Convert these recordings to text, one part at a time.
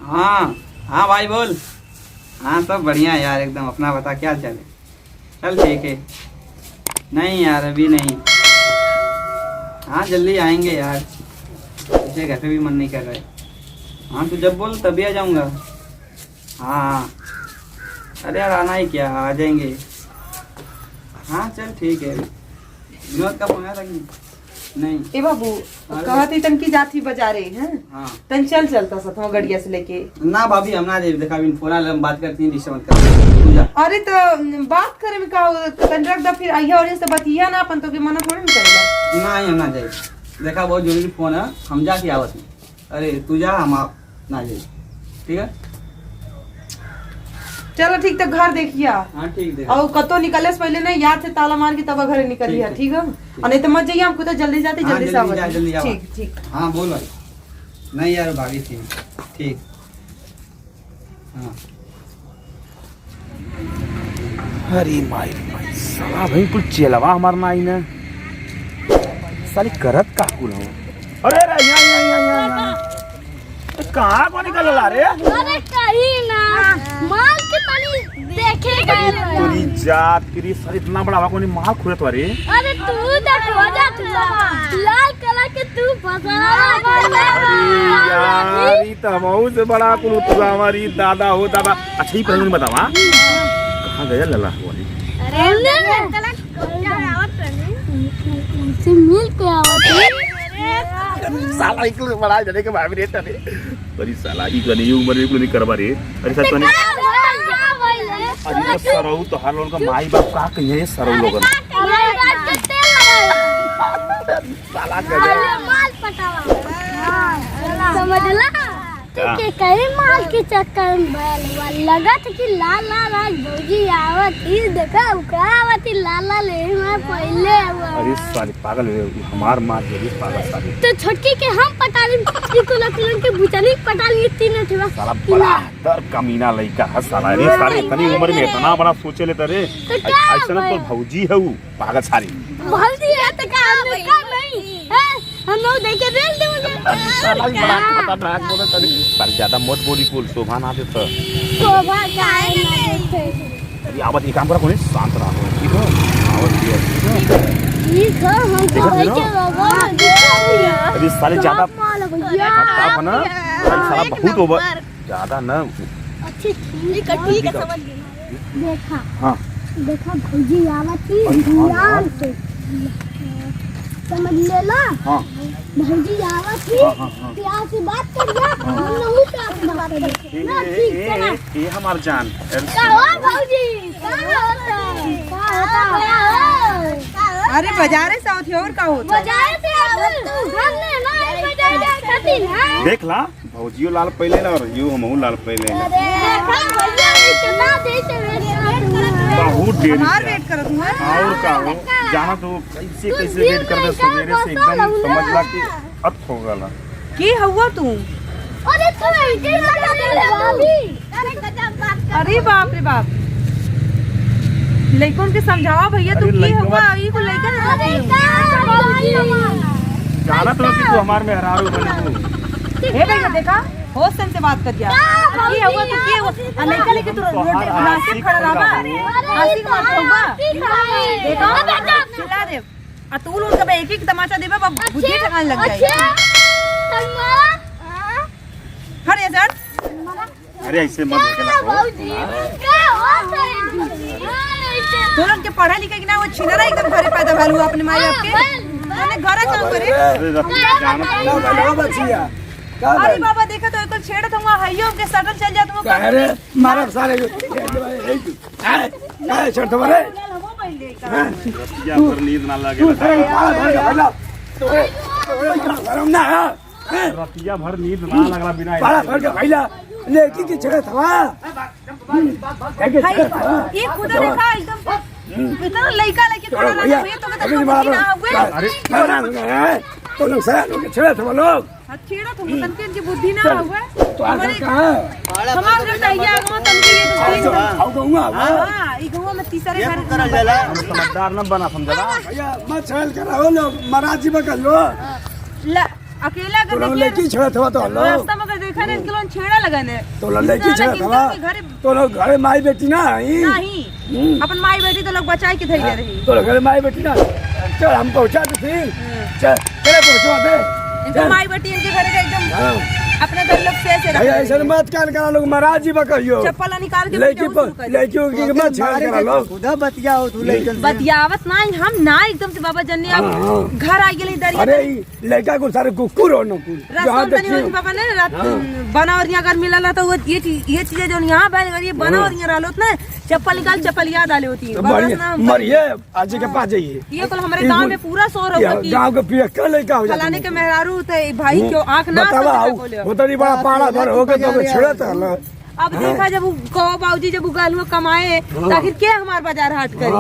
हाँ हाँ भाई बोल। हाँ सब बढ़िया यार एकदम। अपना बता क्या चल है? चल ठीक है। नहीं यार अभी नहीं। हाँ जल्दी आएंगे यार, मुझे घर पे भी मन नहीं कर रहा है। हाँ तू जब बोल तभी आ जाऊँगा। हाँ अरे यार आना ही क्या, आ जाएंगे। हाँ चल ठीक है। विनोद का फोन आया था कि नहीं? ए बाबू कहती तन की जाती बाजारे हैं। हाँ तन चलता सतवा गड़िया से लेके ना भाभी हम ना दे देखा बिन फोन हम बात करती हैं डिस्टर्ब मत कर तू जा। अरे तो बात करे में का तन रख दा फिर आइया और से बतिया ना अपन तो के मना थोड़ी ना करेला। ना ही हम ना जाए देखा बहुत जरूरी फोन है हम जाके आवत नहीं। अरे तू जा हम ना जाए ठीक है। चलो ठीक तो घर देखिया। हाँ ठीक है। और कतो निकले से पहले ना याद से ताला मार के तब घर निकलिया ठीक है। और नहीं तो मत जाइए हमको तो जल्दी जाते हाँ, जल्दी से आवा। जल्दी आवा। ठीक ठीक। हाँ बोल भाई। नहीं यार भागी थी ठीक। हाँ अरे माई साला भाई कुल चेलवा हमार नाई ने साली करत का कुल हो। अरे रे यहाँ कहाँ को निकल ला रे? अरे कहीं ना माल के तनी देखे गए पूरी जात की सर इतना बड़ा कोनी माल खुले तो अरे अरे तू देखो जा तू लाल कलर के तू फसा यार ये तो बहुत बड़ा कुल तुझा हमारी दादा हो दादा। अच्छा ही पहले बताओ हाँ कहाँ गया लला वाली? अरे से मिल के आवत साला एक बड़ा जने के भाभी रे तने बड़ी साला ई जने यू उम्र में नहीं करबा रे। अरे सर तने अरे तो सरऊ तो हर लोगन का माई बाप का कहिए ये सरऊ लोगन साला गया माल पटावा समझला के कई माल के चक्कर में लगा था कि लाल लाल आज भौजी आवत ही देखा आवत ही लाल लाल मैं पहले अरे साली पागल है हमार मार दे पागल साली। तो छोटकी के हम पटाली को लखलन के बुचनी पटाली तीन ठेवा साला बड़ा डर कमीना लइका है साला रे। सारी इतनी उम्र में इतना बड़ा सोचे ले तरे ऐसा तो भौजी है वो पागल सारी भौजी है तो का नहीं है हम लोग देखे रेल दे मुझे साला बड़ा खतरनाक बोले तरे पर ज्यादा मत बोली कुल शोभा ना दे तो शोभा काहे नहीं अरे आवत एक काम करा कोनी शांत रहो ठीक है आवत दिया ठीक है हम तो भाई के लगा दिया अरे साले ज्यादा हटा बना साला बहुत ओवर ज्यादा ना अच्छी ठीक है समझ गई देखा हां देखा भौजी आवत थी ध्यान से समझ ले ला। हां भौजी आवत थी प्यार से बात कर लिया हम नहीं प्यार से बात कर ना ठीक है ना ये हमार जान का हो भौजी का होता अरे बाजारे से होती और का होता बाजार से हमने ना बाजार खाती ना देख ला भौजियो लाल पहले ना और यो हमहू लाल पहले ना देखा भैया इतना देर से बहुत देर हमार वेट करत हूं। और का हो जाना तो कैसे कैसे वेट कर दे सवेरे से एकदम समझ ला कि अत हो गला की हुआ तू? अरे तू इधर लगा दे भाभी अरे गजब बात कर। अरे बाप रे बाप लइकन के समझावा भैया तू की हुआ ई को लइकन अरे का भौजी जाना तो कि तू हमार में हरारू बने तू हे भैया देखा होश से बात कर दिया की हुआ तू की हुआ लइका लेके तू रास्ते खड़ा रहा आशिक मत होगा देखो चिल्ला दे आ तू लोग कबे एक एक तमाचा देबे बाप बुद्धि ठकाने लग जाए। हरे सर अरे ऐसे मत निकला भौजी का होता है तू लोग के पढ़ा लिखा कि ना वो छिनरा एकदम घरे पैदा भैलू अपने माई बाप के मैंने घर काम करे। अरे जाना बचिया अरे बाबा देखा तो एक छेड़ दूंगा हइयो के सटल चल जा तुमको अरे मारा सारे काय छोड़ मारे या पर नींद ना लगे गरम ना रतिया भर नींद ना लगला बिना बड़ा भर के भैला लेकी की छड़े थवा ये खुद देखा एकदम इतना लइका लेके खड़ा रहा है तो कहता ना हुए अरे तो लोग सारा लोग छड़े थवा लोग छेड़ा तुम तनके की बुद्धि ना हुए तो आगे कहां हमार घर तैया गो तनके ये तो आओ कहूंगा हां ई गो में तीसरे घर हम समझदार न बना समझला भैया मत छल कराओ ना महाराज जी बकल लो ला अकेला अगर तो देखिए लड़की छेड़त हवा तो लोग रास्ता में अगर देखा ना इनके लोग छेड़ा लगन है तो लड़की छेड़त हवा घर तो लोग घरे माई बेटी ना आई नहीं अपन माई बेटी तो लोग बचाई के थई रही तो लोग घरे माई बेटी ना चल हम पहुंचा देती चल चले पहुंचवा दे इनके माई बेटी इनके घर का एकदम अपने घर लोग से भैया ऐसा मत कान करा लोग महाराज जी बकइयो चप्पल निकाल के लड़कियों की मत छेड़ करा लोग खुदा बतियाओ तू लइकन से। बतियावत ना हम ना एकदम से बाबा जन्ने अब घर आ गेली दरिया अरे ई लड़का को सारे कुकुर हो नकुल रास्ता में नहीं बाबा ने रात बनावरिया अगर मिलला तो वो ये चीजें जो यहाँ बन ये बनावरिया रहलो ना चप्पल निकाल चप्पल याद आले होती है मरिए आज के पास जाइए ये कल हमारे गांव में पूरा शोर होगा कि गांव के पियक्का लड़का हो फलाने के मेहरारू थे भाई क्यों आंख ना उतनी बड़ा पाड़ा भर हो गया तो छेड़त हल अब देखा जब कहो बाबूजी जब उगाल हुआ कमाए तो आखिर क्या हमारे बाजार हाट करे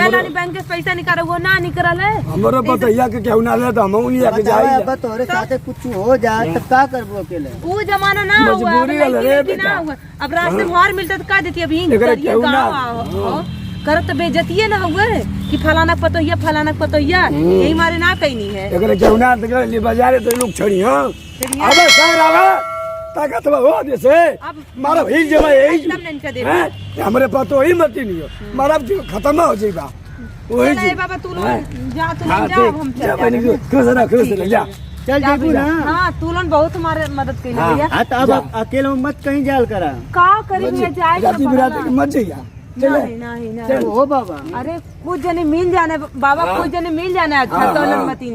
गलानी बैंक से पैसा निकाल वो ना निकल है हमारे बतैया के केहू ना ले तो हम नहीं लेके जाई अब तोरे साथे कुछ हो जाए तब का करबो अकेले वो जमाना ना हुआ मजबूरी वाला रे बेटा। अब रास्ते में और मिलता तो का देती अभी करत तो बेइज्जती ना हुए कि फलाना पतोहिया यही मारे ना कहीं नहीं है एकरे केहू ना तो ले बाजारे तो लोग छड़ी हां अबे सर आवे ताकत हो जैसे मारा भीग जमा यही एकदम नहीं कर दे हैं हमरे पास तो ही मती नहीं हो मारा खत्म हो जाएगा वही चल बाबा तू लोग जा तू लोग जा हम चल खुश रह जा चल जेबू ना। हां तू लोग बहुत हमारे मदद कइले भैया हां तो अब अकेले में मत कहीं जाल करा का करी मैं जाए राती बिराती मत जाइए नहीं ओ बाबा अरे कुछ जने मिल जाने बाबा कुछ जने मिल जाने अच्छा दौलत मती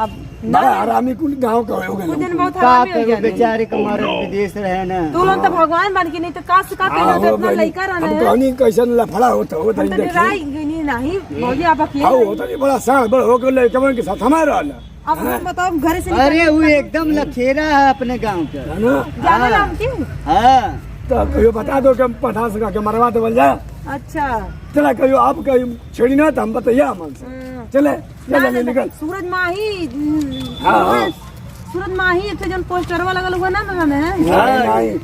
अब बड़ा आरामी कुल गांव का हो कुछ जने बहुत का हरामी हो करो जाने बेचारे कमारे विदेश रहे ना तू लोग तो भगवान बन के नहीं तो का से का कहना तो इतना लइका रहना हम है कहनी कैसन लफड़ा होता हो हम तो डराई गई नहीं मौजी आप आओ अकेले होता नहीं बड़ा साल बड़ हो गए कमन के साथ हमारे रहला अब हम बताओ घर से अरे वो एकदम लखेरा है अपने गांव का है ना जाने नाम की हाँ तो कहियो बता दो कि हम पठा सका के मरवा दे जा अच्छा चला कहियो आप कहियो छेड़ी ना तो हम बताइए हमन से चले चले निकल सूरज माही हाँ। सूरज माही एक जन पोस्टरवा लगल हुआ ना मैंने नहीं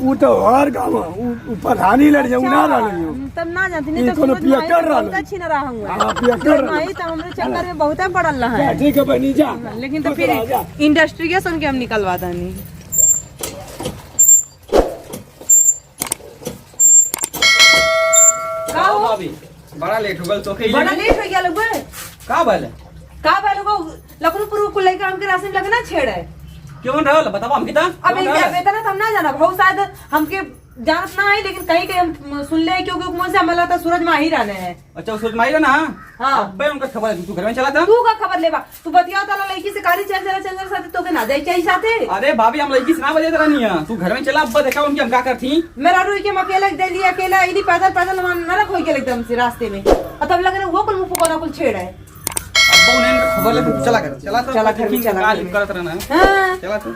वो तो हर काम ऊपर हानि लड़ जाऊ ना रही तब ना जानती नहीं तो कोनो सूरज माही पियक्कर तो रहल। बहुत छीन रहा हूँ हां पिया सूरज कर माही तो हमरे चक्कर में बहुत पड़ल रहा है ठीक है बनी जा लेकिन तो फिर इंडस्ट्री के सुन के हम निकलवा नहीं भाभी बड़ा लेट हो गल तो के बड़ा लेट हो गया लोग का भले का भाई लोग लखनऊ को लेकर हमके रास्ते में लगना छेड़ है क्यों रहल बताओ हम कितना अब इनका वेतन है तो हम ना जाना बहुत शायद हमके जानत ना है लेकिन कहीं कहीं हम सुन ले क्योंकि मुझे से हमें लगता सूरज माही रहने हैं अच्छा सोच मारी ना हाँ। अबे उनका खबर है, तू घर में चला था तू का खबर लेबा तू बतिया ताला लड़की से कारी चल साथे तो के ना जाई चाहिए साथे अरे भाभी हम लड़की से ना बजे तरह नहीं है तू घर में चला अब्बा देखा उनकी हम क्या करती मेरा रुई के अकेला दे लिया अकेला इनी पैदल नरक हो गया एकदम से रास्ते में और तब लग रहा वो कुल मुंह को कुल छेड़ है अब्बा उन्हें खबर ले चला कर चला घर में चला करत रहना हां चला तू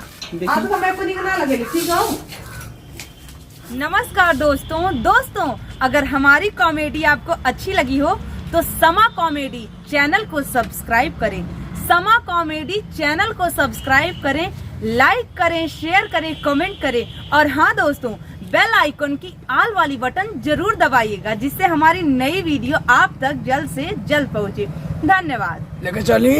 आपको मेरे को निकलना लगे ठीक है। नमस्कार दोस्तों अगर हमारी कॉमेडी आपको अच्छी लगी हो तो समा कॉमेडी चैनल को सब्सक्राइब करें। समा कॉमेडी चैनल को सब्सक्राइब करें, लाइक करें, शेयर करें, कमेंट करें और हाँ दोस्तों बेल आइकन की ऑल वाली बटन जरूर दबाइएगा जिससे हमारी नई वीडियो आप तक जल्द से जल्द पहुंचे। धन्यवाद। लेके चली।